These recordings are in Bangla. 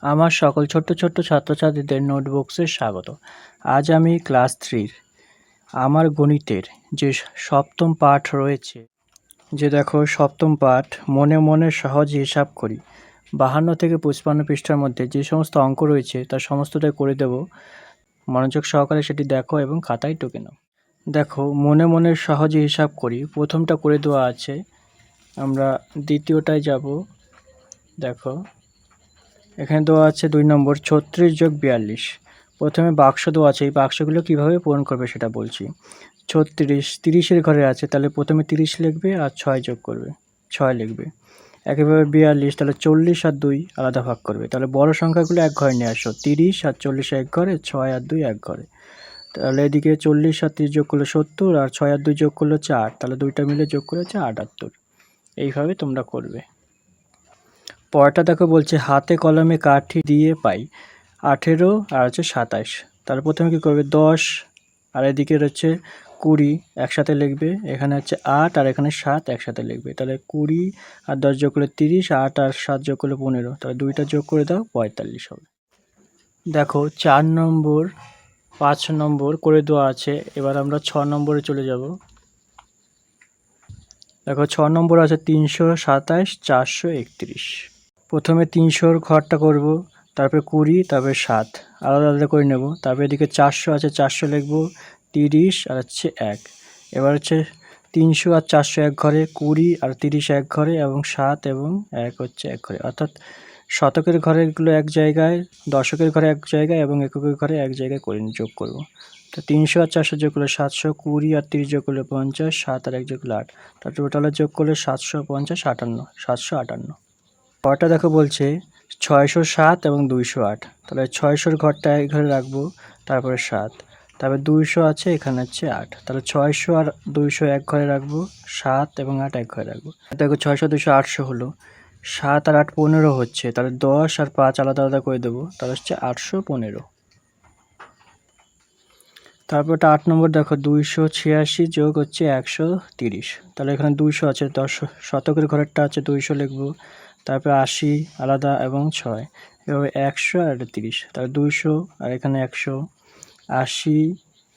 আমার সকল ছোট্ট ছোট্ট ছাত্রছাত্রীদের নোটবুকসে স্বাগত। আজ আমি ক্লাস 3 আমার গণিতের যে সপ্তম পাঠ রয়েছে, দেখো সপ্তম পাঠ মনে মনে সহজ হিসাব করি 52 থেকে 55 পৃষ্ঠার মধ্যে যে সমস্ত অঙ্ক রয়েছে তার সমস্তটাই করে দেব। মনোযোগ সহকারে সেটি দেখো এবং খাতায় টুকে নাও। দেখো মনে মনে সহজ হিসাব করি, প্রথমটা করে দেওয়া আছে, আমরা দ্বিতীয়টায় যাব। দেখো এখানে দেওয়া আছে 2 নম্বর 36 যোগ 42। প্রথমে বাক্স দেওয়া আছে, এই বাক্সগুলো কীভাবে পূরণ করবে সেটা বলছি। 36 30-এর ঘরে আছে, তাহলে প্রথমে 30 লিখবে আর 6 যোগ করবে, 6 লিখবে। একইভাবে 42, তাহলে 40 আর 2 আলাদা ভাগ করবে, তাহলে বড় সংখ্যাগুলো এক ঘরে নিয়ে আসো। 30 আর 40 এক ঘরে, 6 আর 2 এক ঘরে। তাহলে এদিকে 40 আর 30 যোগ করলে 70, আর 6 আর 2 যোগ করলে 4, তাহলে দুইটা মিলে যোগ করে হচ্ছে 78। এইভাবে তোমরা করবে। পরেরটা দেখো বলছে হাতে কলমে কাঠি দিয়ে পাই 18 আর হচ্ছে 27। তাহলে প্রথমে কী করবে, 10 আর এদিকে হচ্ছে 20 একসাথে লিখবে, এখানে হচ্ছে 8 আর এখানে 7 একসাথে লিখবে। তাহলে 20 আর 10 যোগ করলে 30, 8 আর 7 যোগ করলে 15, তাহলে দুইটা যোগ করে দাও 45 হবে। দেখো 4 নম্বর 5 নম্বর করে দেওয়া আছে, এবার আমরা 6 নম্বরে চলে যাব। দেখো 6 নম্বর আছে 327 431। প্রথমে 300-র ঘরটা করব, তারপরে 20, তারপরে 7 আলাদা আলাদা করে নেব। তারপরে এদিকে 400 আছে, 400 লিখব, 30 আর হচ্ছে 1। এবার হচ্ছে 300 আর 400 এক ঘরে, 20 আর 30 এক ঘরে, এবং 7 এবং 1 হচ্ছে এক ঘরে। অর্থাৎ শতকের ঘরেগুলো এক জায়গায়, দশকের ঘরে এক জায়গায় এবং এককের ঘরে এক জায়গায় করে যোগ করব। তো 300 আর 400 যোগ করলে 700, 20 আর 30 যোগ করলে 50, 7 আর 1 যোগ করলে 8, তার টোটালে যোগ করলে 750 58, 758। পরটা দেখো বলছে 607 এবং 208। তাহলে 600-র ঘরটা এই ঘরে রাখবো, তারপরে 7, তারপরে 200 আছে, এখানে হচ্ছে 8। তাহলে 600 আর 200 এক ঘরে রাখবো, 7 এবং 8 এক ঘরে রাখবো। দেখো 600 200 800 হলো, 7 আর 8 15 হচ্ছে, তাহলে 10 আর 5 আলাদা আলাদা করে দেবো, তাহলে হচ্ছে 815। তারপর 8 নম্বর দেখো 286 যোগ হচ্ছে 130। তাহলে এখানে 200 আছে, 10 শতকের ঘরেরটা আছে 200 লিখবো, তারপরে 80 আলাদা এবং 6, এভাবে 100 আর 30। তাহলে 200 আর এখানে 100, 80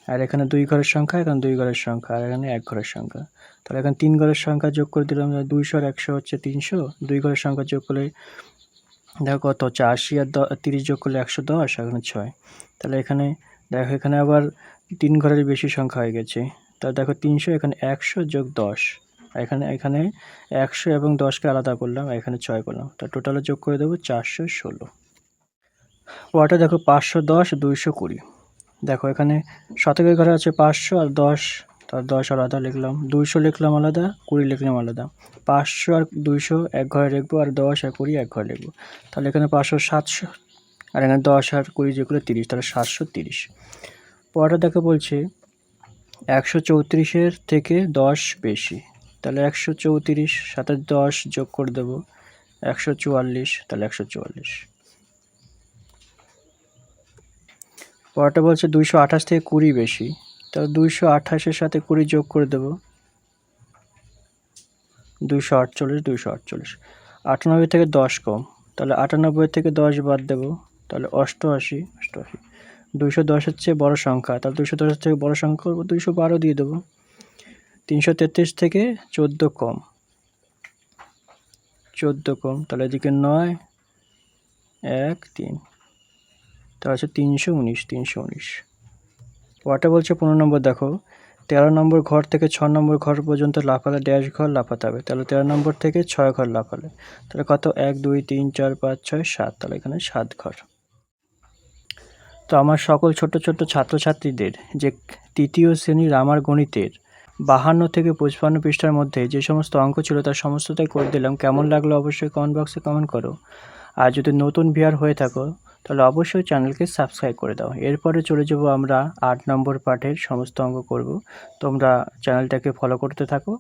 আর এখানে 2 ঘরের সংখ্যা, এখানে 2 ঘরের সংখ্যা, আর এখানে 1 ঘরের সংখ্যা। তাহলে এখানে 3 ঘরের সংখ্যা যোগ করে দিলাম, 200 আর 100 হচ্ছে 300, 2 ঘরের সংখ্যা যোগ করলে দেখো কত হচ্ছে, 80 আর 30 যোগ করলে 110, এখানে 6। তাহলে এখানে দেখো এখানে আবার 3 ঘরের বেশি সংখ্যা হয়ে গেছে। তাহলে দেখো 300, এখানে 100 যোগ 10, এখানে 100 এবং 10কে আলাদা করলাম, এখানে 6 করলাম, তা টোটালে যোগ করে দেবো 416। পরটা দেখো 510 220। দেখো এখানে শতকের ঘরে আছে 500 আর 10, তার 10 আলাদা লিখলাম, 200 লিখলাম আলাদা, 20 লিখলাম আলাদা। 500 আর 200 এক ঘরে লিখবো, আর 10 আর 20 এক ঘরে লিখবো। তাহলে এখানে 500 700, আর এখানে 10 আর 20 যেগুলো 30, তাহলে 730। পরটা দেখো বলছে 134-এর থেকে 10 বেশি। তাহলে 134 সাথে 10 যোগ করে দেবো, 144, তাহলে 144। পরটা বলছে 228 থেকে 20 বেশি। তাহলে 228-এর সাথে 20 যোগ করে দেবো, 248, 248। 98 থেকে 10 কম, তাহলে 98 থেকে 10 বাদ দেবো, তাহলে 88, 88। 210 হচ্ছে বড় সংখ্যা, তাহলে 210 থেকে বড় সংখ্যা করবো, 212 দিয়ে দেবো। 333 থেকে 14 কম, 14 কম, তাহলে এদিকে 9 1 3, তাহলে হচ্ছে 319, 319। পরটা বলছে 15 নম্বর দেখো 13 নম্বর ঘর থেকে 6 নম্বর ঘর পর্যন্ত লাফালে ড্যাশ ঘর লাফাতে হবে। তাহলে 13 নম্বর থেকে 6 ঘর লাফালে, তাহলে কত, 1 2 3 4 5 6 7, তাহলে এখানে 7 ঘর। তো আমার সকল ছোট ছোট ছাত্রছাত্রীদের যে তৃতীয় শ্রেণীর আমার গণিতের 52 থেকে 55 পৃষ্ঠার মধ্যে যে সমস্ত অঙ্ক ছিল তার সমস্তটাই করে দিলাম। কেমন লাগলো অবশ্যই কমেন্ট বক্সে কমেন্ট করো। আর যদি নতুন ভিউয়ার হয়ে থাকো তাহলে অবশ্যই চ্যানেলকে সাবস্ক্রাইব করে দাও। এরপরে চলে যাব আমরা 8 নম্বর পাঠের সমস্ত অঙ্ক করব। তোমরা চ্যানেলটাকে ফলো করতে থাকো।